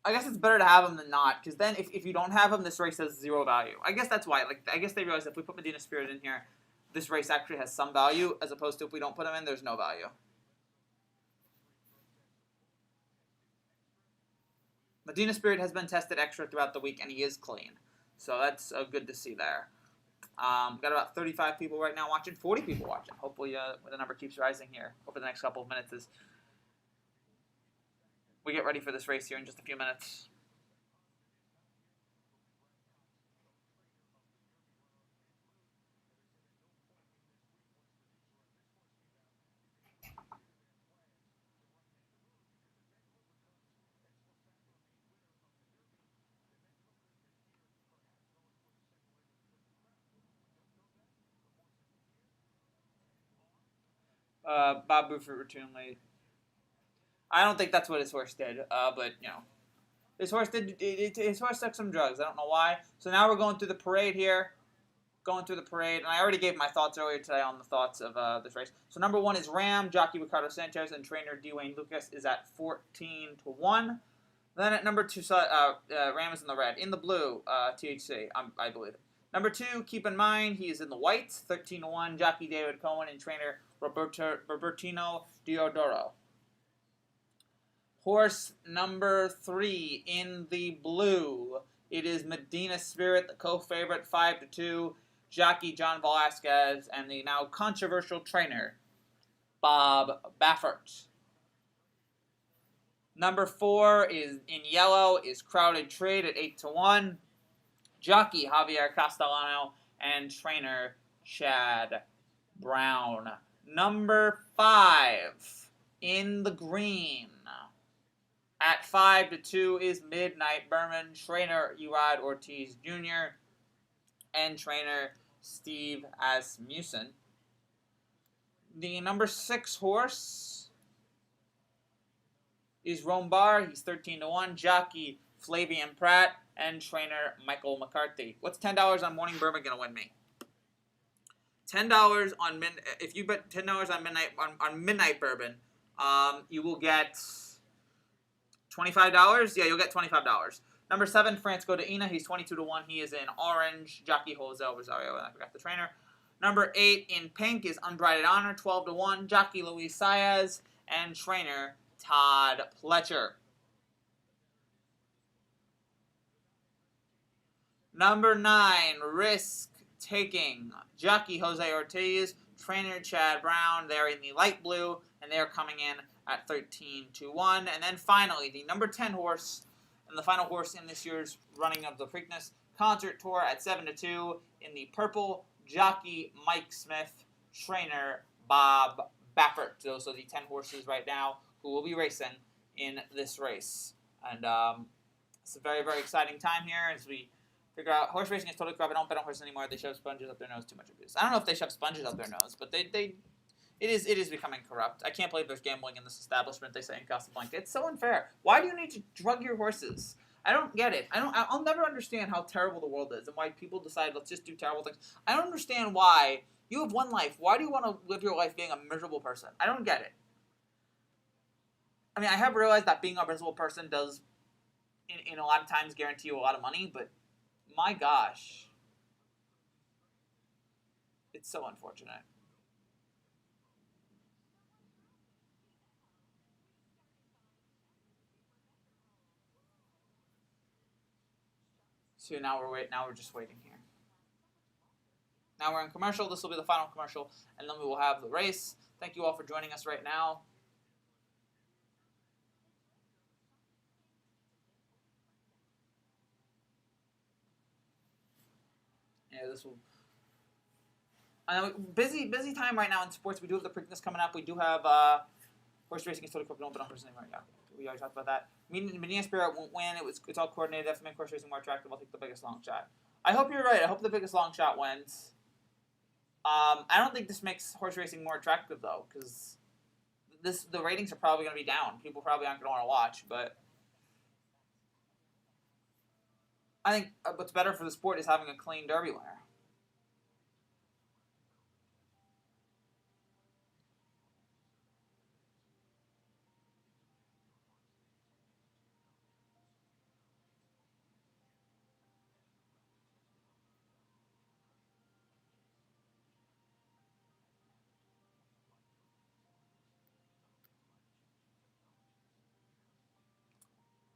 A: I guess it's better to have him than not. Because then if you don't have him, this race has 0 value. I guess that's why. Like, I guess they realize if we put Medina Spirit in here, this race actually has some value. As opposed to if we don't put him in, there's no value. Medina Spirit has been tested extra throughout the week, and he is clean. So that's good to see there. Got about 35 people right now watching, 40 people watching. Hopefully the number keeps rising here over the next couple of minutes as we get ready for this race here in just a few minutes. Bob Buford routinely. I don't think that's what his horse did, but you know, his horse did. His horse took some drugs. I don't know why. So now we're going through the parade here. Going through the parade, and I already gave my thoughts earlier today on the thoughts of this race. So number 1 is Ram, jockey Ricardo Sanchez, and trainer Dwayne Lucas is at 14-1. Then at number 2, Ram is in the red. In the blue, THC, I believe it. Number 2, keep in mind, he is in the whites, 13-1, jockey David Cohen and trainer Robertino Diodoro. Horse number 3 in the blue. It is Medina Spirit, the co-favorite, 5-2. Jockey John Velasquez and the now controversial trainer Bob Baffert. Number 4 is in yellow is Crowded Trade at 8-1. Jockey Javier Castellano and trainer Chad Brown. Number 5 in the green at 5-2 is Midnight Berman, trainer Erod Ortiz Jr. and trainer Steve Asmussen. The number 6 horse is Rombar. He's 13-1. Jockey Flavian Pratt and trainer Michael McCarthy. What's $10 on Morning Bourbon going to win me? $10 on if you bet $10 on Midnight Bourbon, you will get $25. Yeah, you'll get $25. Number 7, Francisco de Ina. He's 22-1. He is in orange. Jockey Jose Rosario, and I forgot the trainer. Number 8 in pink is Unbridled Honor, 12-1. Jockey Luis Saez and trainer Todd Pletcher. Number 9, Risk Taking. Jockey Jose Ortiz, trainer Chad Brown. They're in the light blue, and they're coming in at 13-1. And then finally, the number 10 horse, and the final horse in this year's running of the Preakness Concert Tour at 7-2 in the purple, Jockey Mike Smith, trainer Bob Baffert. Those are the 10 horses right now who will be racing in this race. And it's a very, very exciting time here as we figure out horse racing is totally crap. I don't bet on horses anymore. They shove sponges up their nose. Too much abuse. I don't know if they shove sponges up their nose, but it is becoming corrupt. I can't believe there's gambling in this establishment. They say in Casablanca. It's so unfair. Why do you need to drug your horses? I don't get it. I'll never understand how terrible the world is and why people decide let's just do terrible things. I don't understand why you have one life. Why do you want to live your life being a miserable person? I don't get it. I mean, I have realized that being a miserable person does, in a lot of times, guarantee you a lot of money, but my gosh, it's so unfortunate. So now we're just waiting here. Now we're in commercial. This will be the final commercial, and then we will have the race. Thank you all for joining us right now. Yeah, this will. Busy time right now in sports. We do have the Preakness coming up. We do have horse racing is totally correct. Don't bet on horses anymore. Yeah, we already talked about that. Medina Spirit won't win. It's all coordinated. That make horse racing more attractive. I'll take the biggest long shot. I hope you're right. I hope the biggest long shot wins. I don't think this makes horse racing more attractive though, because the ratings are probably going to be down. People probably aren't going to want to watch. But I think what's better for the sport is having a clean Derby winner.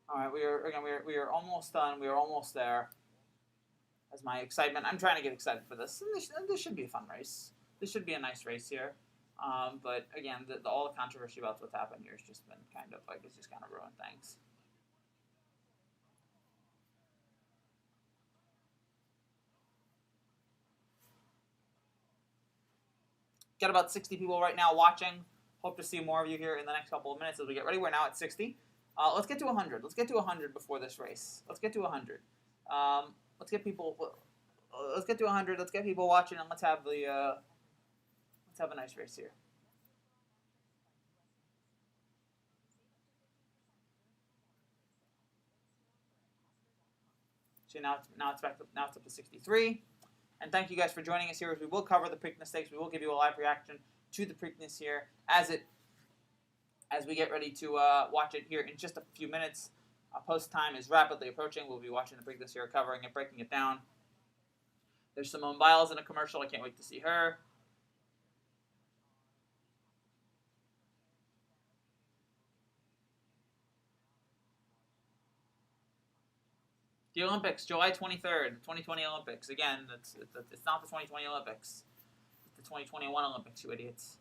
A: All right, we are almost done. We are almost there. As my excitement, I'm trying to get excited for this. And this should be a fun race. This should be a nice race here. But again, all the controversy about what's happened here has just been kind of like it's just kind of ruined things. Got about 60 people right now watching. Hope to see more of you here in the next couple of minutes as we get ready. We're now at 60. Let's get to 100. Let's get to 100 before this race. Let's get to 100. Let's get people. Let's get to 100. Let's get people watching, and let's have a nice race here. So now it's up to 63. And thank you guys for joining us here as we will cover the Preakness Stakes. We will give you a live reaction to the Preakness here as we get ready to watch it here in just a few minutes. Post time is rapidly approaching. We'll be watching the Preakness here, covering it, breaking it down. There's Simone Biles in a commercial. I can't wait to see her. The Olympics, July 23rd, 2020 Olympics. Again, it's not the 2020 Olympics. It's the 2021 Olympics, you idiots.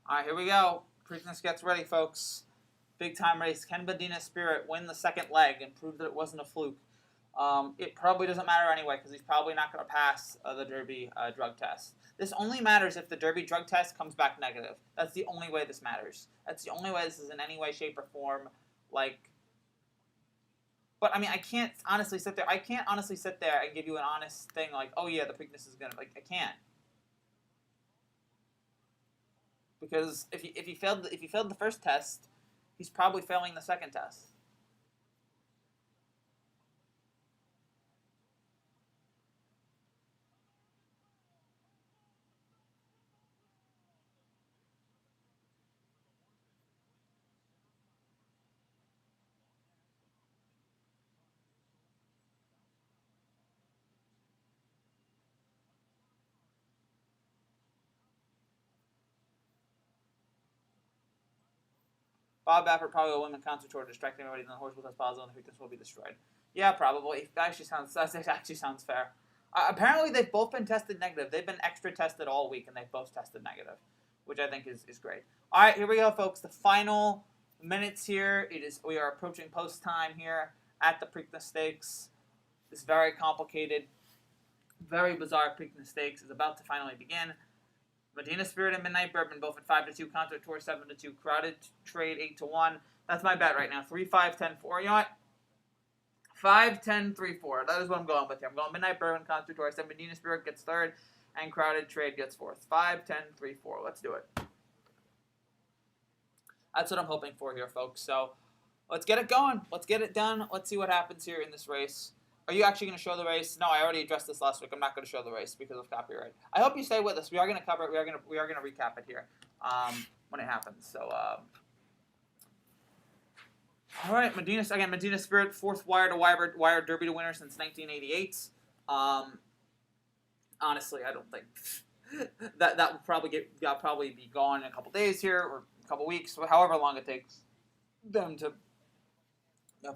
A: All right, here we go. Preakness gets ready, folks. Big time race. Can Medina Spirit win the second leg and prove that it wasn't a fluke? It probably doesn't matter anyway because he's probably not going to pass the Derby drug test. This only matters if the Derby drug test comes back negative. That's the only way this matters. That's the only way this is in any way, shape, or form But I mean, I can't honestly sit there. I can't honestly sit there and give you an honest thing like, oh yeah, the Preakness is gonna I can't. Because if he failed the first test, he's probably failing the second test. Bob Baffert probably will win the concert tour, distracting everybody, and the horse will test positive, and the Preakness will be destroyed. Yeah, probably. That actually sounds fair. Apparently, they've both been tested negative. They've been extra tested all week, and they've both tested negative, which I think is great. All right, here we go, folks. The final minutes here. We are approaching post time here at the Preakness Stakes. This very complicated, very bizarre Preakness Stakes is about to finally begin. Medina Spirit and Midnight Bourbon both at 5-2. Concert Tour 7-2. Crowded Trade 8-1. That's my bet right now. 3-5, 10-4. You know what? 5, 10, 3, 4. That is what I'm going with here. I'm going Midnight Bourbon, Concert Tour. I said Medina Spirit gets third, and Crowded Trade gets fourth. 5, 10, 3, 4. Let's do it. That's what I'm hoping for here, folks. So let's get it going. Let's get it done. Let's see what happens here in this race. Are you actually going to show the race? No, I already addressed this last week. I'm not going to show the race because of copyright. I hope you stay with us. We are going to cover it. We are going to recap it here when it happens. So, all right, Medina Spirit, fourth wire Derby to winner since 1988. Honestly, I don't think that will probably be gone in a couple days here or a couple weeks, however long it takes them to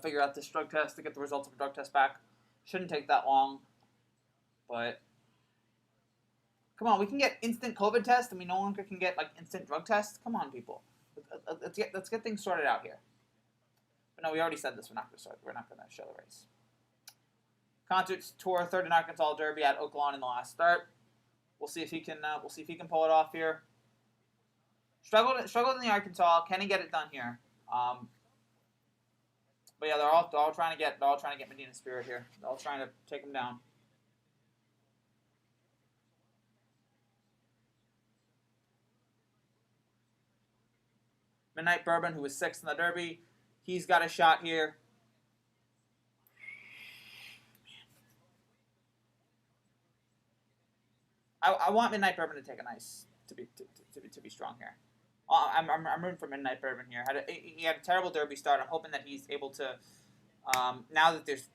A: figure out this drug test to get the results of the drug test back. Shouldn't take that long, but come on, we can get instant COVID test, and we no longer can get like instant drug tests. Come on, people, let's get things sorted out here. But no, we already said this. We're not going to show the race. Concert Tour, third in Arkansas Derby at Oaklawn in the last start. We'll see if he can pull it off here. Struggled in the Arkansas. Can he get it done here? But yeah, they're all trying to get Medina Spirit here. They're all trying to take him down. Midnight Bourbon, who was sixth in the Derby, he's got a shot here. I want Midnight Bourbon to take to be strong here. I'm rooting for Midnight Bourbon here. He had a terrible Derby start. I'm hoping that he's able to, now that there's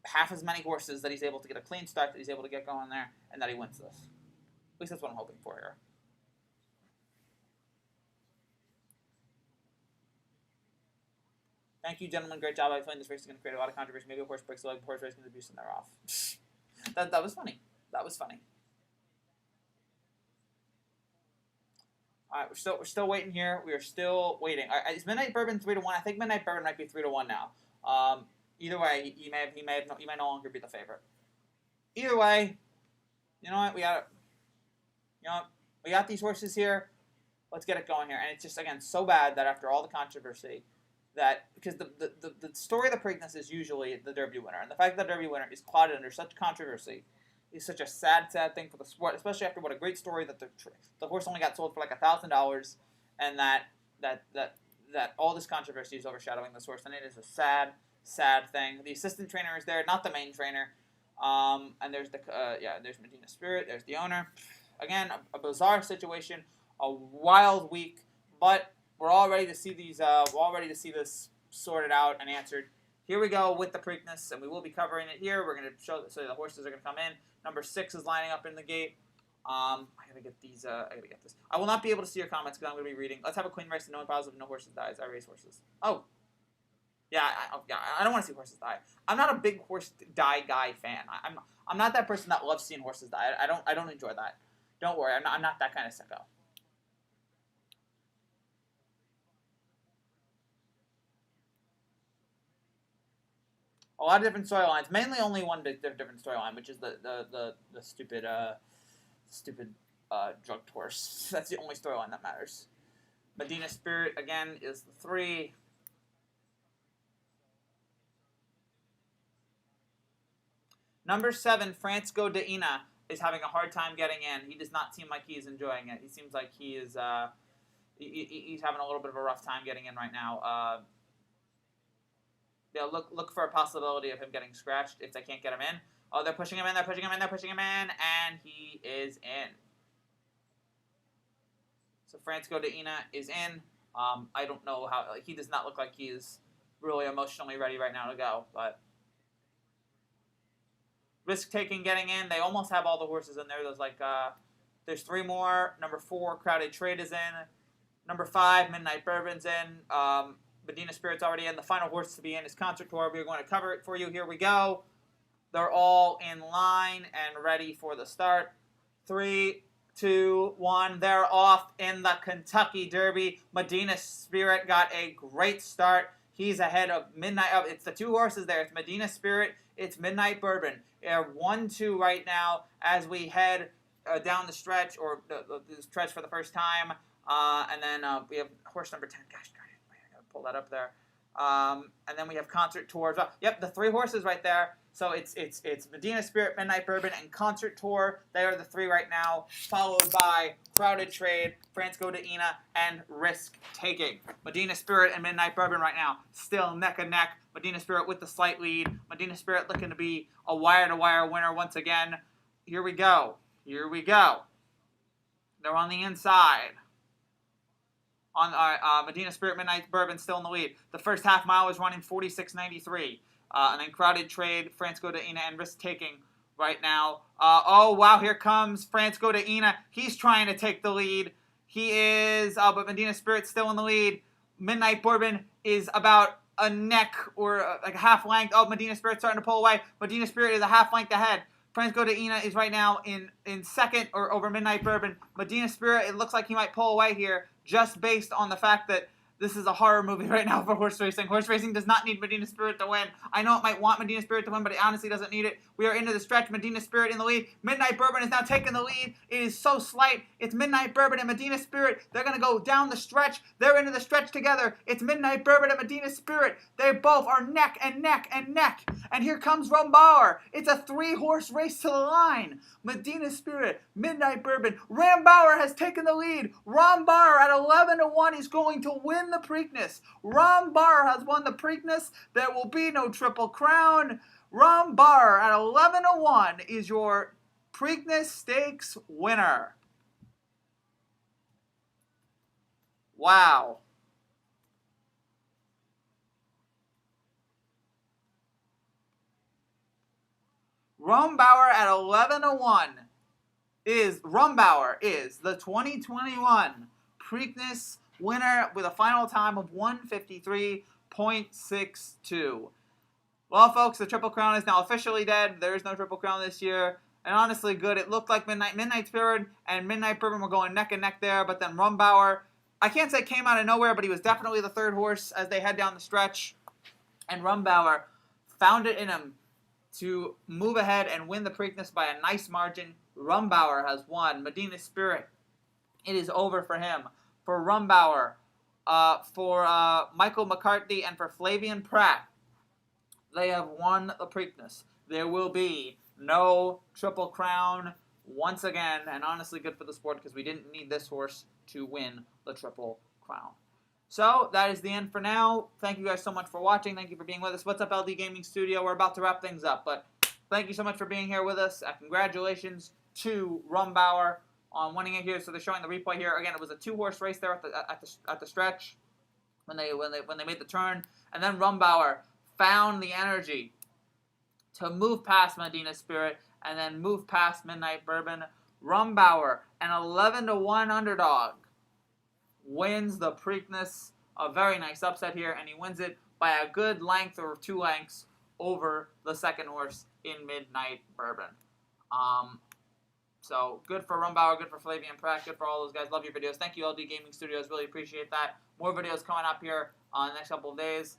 A: half as many horses, that he's able to get a clean start, that he's able to get going there, and that he wins this. At least that's what I'm hoping for here. Thank you, gentlemen. Great job. I feel like this race is going to create a lot of controversy. Maybe a horse breaks a leg, horse racing abuse, and they're off. that was funny. That was funny. All right, we're still waiting here. We are still waiting. Is Midnight Bourbon 3-1? I think Midnight Bourbon might be 3-1 now. Either way, he may no longer be the favorite. Either way, you know what? We got these horses here. Let's get it going here. And it's just again so bad that after all the controversy, that because the story of the Preakness is usually the Derby winner, and the fact that the Derby winner is clouded under such controversy is such a sad thing for the sport, especially after what a great story that the horse only got sold for like $1,000, and that all this controversy is overshadowing this horse, and it is a sad thing. The assistant trainer is there, not the main trainer, and there's there's Medina Spirit, there's the owner. Again, a bizarre situation, a wild week, but we're all ready to see this sorted out and answered. Here we go with the Preakness, and we will be covering it here. We're going to show so the horses are going to come in. Number 6 is lining up in the gate. I gotta get these. I gotta get this. I will not be able to see your comments because I'm going to be reading. Let's have a clean race and no one positive, no horses dies. I race horses. Oh, yeah. I don't want to see horses die. I'm not a big horse die guy fan. I'm not that person that loves seeing horses die. I don't enjoy that. Don't worry. I'm not that kind of sicko. A lot of different storylines. Mainly only one different storyline, which is the stupid drug horse. That's the only storyline that matters. Medina Spirit again is the 3. Number 7, Francisco de Ina, is having a hard time getting in. He does not seem like he is enjoying it. He seems like he is he's having a little bit of a rough time getting in right now. They'll look for a possibility of him getting scratched if they can't get him in. Oh, they're pushing him in, and he is in. So Francisco de Ina is in. I don't know how, he does not look like he is really emotionally ready right now to go, but risk-taking getting in. They almost have all the horses in there. There's 3 more. Number 4, Crowded Trade is in. Number 5, Midnight Bourbon's in. Medina Spirit's already in. The final horse to be in is Concert Tour. We're going to cover it for you. Here we go. They're all in line and ready for the start. 3, 2, 1. They're off in the Kentucky Derby. Medina Spirit got a great start. He's ahead of Midnight. It's the 2 horses there. It's Medina Spirit. It's Midnight Bourbon. They're 1-2 right now as we head down the stretch, or the stretch for the first time. And then we have horse number 10. Gosh darn it. I got to pull that up there. And then we have Concert Tour as well. Yep, the 3 horses right there. So it's Medina Spirit, Midnight Bourbon, and Concert Tour. They are the 3 right now, followed by Crowded Trade, Francisco de Ina, and Risk Taking. Medina Spirit and Midnight Bourbon right now, still neck and neck. Medina Spirit with the slight lead. Medina Spirit looking to be a wire-to-wire winner once again. Here we go. Here we go. They're on the inside. On Medina Spirit, Midnight Bourbon still in the lead. The first half mile is running 46.93. And then Crowded Trade, Francisco de Ina, and Risk Taking right now. Oh, wow, here comes Francisco de Ina. He's trying to take the lead. He is, but Medina Spirit's still in the lead. Midnight Bourbon is about a neck or like a half length. Oh, Medina Spirit's starting to pull away. Medina Spirit is a half length ahead. Francisco de Ina is right now in second or over Midnight Bourbon. Medina Spirit, it looks like he might pull away here just based on the fact that this is a horror movie right now for horse racing. Horse racing does not need Medina Spirit to win. I know it might want Medina Spirit to win, but it honestly doesn't need it. We are into the stretch. Medina Spirit in the lead. Midnight Bourbon is now taking the lead. It is so slight. It's Midnight Bourbon and Medina Spirit. They're going to go down the stretch. They're into the stretch together. It's Midnight Bourbon and Medina Spirit. They both are neck and neck and neck. And here comes Rombauer. It's a 3-horse race to the line. Medina Spirit, Midnight Bourbon. Rombauer has taken the lead. Rombauer at 11-1 is going to win the Preakness. Rombauer has won the Preakness. There will be no Triple Crown. Rombauer at 11-1 is your Preakness Stakes winner. Wow. Rombauer at 11-1 is the 2021 Preakness winner with a final time of 1:53.62. Well, folks, the Triple Crown is now officially dead. There is no Triple Crown this year. And honestly, good. It looked like Midnight Spirit and Midnight Bourbon were going neck and neck there. But then Rombauer, I can't say came out of nowhere, but he was definitely the 3rd horse as they head down the stretch. And Rombauer found it in him to move ahead and win the Preakness by a nice margin. Rombauer has won. Medina Spirit, it is over for him. For Rombauer, for Michael McCarthy, and for Flavien Prat, they have won the Preakness. There will be no Triple Crown once again, and honestly good for the sport because we didn't need this horse to win the Triple Crown. So, that is the end for now. Thank you guys so much for watching. Thank you for being with us. What's up, LD Gaming Studio? We're about to wrap things up, but thank you so much for being here with us. Congratulations to Rombauer on winning it here. So they're showing the replay here. Again, it was a 2-horse race there at the stretch when they made the turn, and then Rombauer found the energy to move past Medina Spirit and then move past Midnight Bourbon. Rombauer, an 11-1 underdog, wins the Preakness. A very nice upset here, and he wins it by a good length or 2 lengths over the 2nd horse in Midnight Bourbon. So good for Rombauer, good for Flavien Prat, good for all those guys. Love your videos. Thank you, LD Gaming Studios. Really appreciate that. More videos coming up here the next couple of days.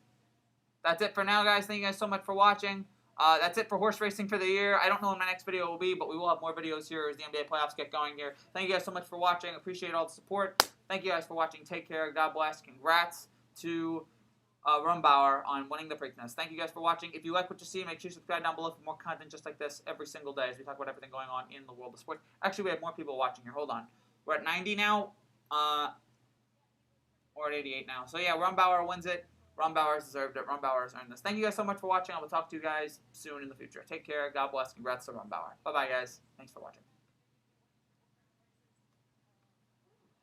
A: That's it for now, guys. Thank you guys so much for watching. That's it for horse racing for the year. I don't know when my next video will be, but we will have more videos here as the NBA playoffs get going here. Thank you guys so much for watching. Appreciate all the support. Thank you guys for watching. Take care. God bless. Congrats to Rombauer on winning the Preakness. Thank you guys for watching. If you like what you see, make sure you subscribe down below for more content just like this every single day as we talk about everything going on in the world of sports. Actually, we have more people watching here. Hold on. We're at 90 now. We're at 88 now. So yeah, Rombauer wins it. Rombauer has deserved it. Rombauer has earned this. Thank you guys so much for watching. I will talk to you guys soon in the future. Take care. God bless. Congrats to Rombauer. Bye-bye, guys. Thanks for watching.